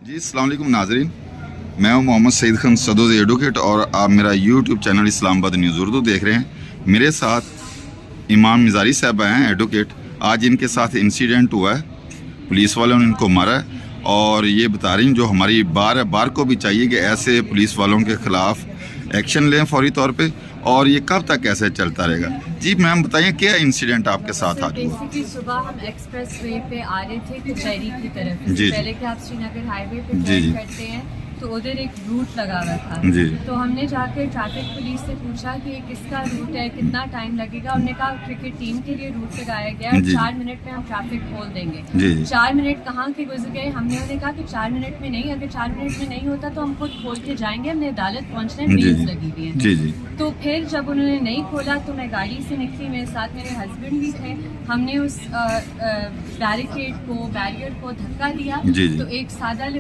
जी अस्सलाम वालेकुम नाजरीन, मैं हूं मोहम्मद सईद खान सदोज़ एडवोकेट और आप मेरा YouTube channel Islamabad news Urdu देख रहे हैं। मेरे साथ इमाम मिज़ारी साहब हैं एडवोकेट। आज इनके साथ इंसिडेंट हुआ है, पुलिस वालों ने इनको मारा है और ये बता रही हैं जो हमारी बार है, बार को भी चाहिए कि ऐसे पुलिस वालों के ख़िलाफ़ एक्शन लें फौरी तौर पे, और ये कब तक ऐसे चलता रहेगा। जी मैम बताइए क्या इंसिडेंट आपके साथ आज हुआ। बेसिकली सुबह हम एक्सप्रेस वे पे आ रहे थे कुचैरी की तरफ। जी। पहले कि आप श्रीनगर हाईवे पे जी। टर्न करते हैं तो उधर एक रूट लगा हुआ था। जी। तो हमने जाकर ट्रैफिक पुलिस से पूछा कि ये किसका रूट है, कितना टाइम लगेगा। उन्होंने कहा क्रिकेट टीम के लिए रूट लगाया गया है, जी। 4 मिनट में हम ट्रैफिक खोल देंगे। जी। 4 मिनट कहाँ के गुजर गए। हमने उन्हें कहा कि 4 मिनट में नहीं, अगर 4 मिनट में नहीं होता तो हम खुद खोल के जाएंगे, हमने अदालत पहुँचना है, जी। मील्स लगी हुई है। जी जी। तो फिर जब उन्होंने नहीं खोला तो मैं गाड़ी से निकली, मेरे साथ मेरे हस्बैंड भी थे। हमने उस बैरिकेड को, बैरियर को धक्का दिया। जी जी। तो एक सादा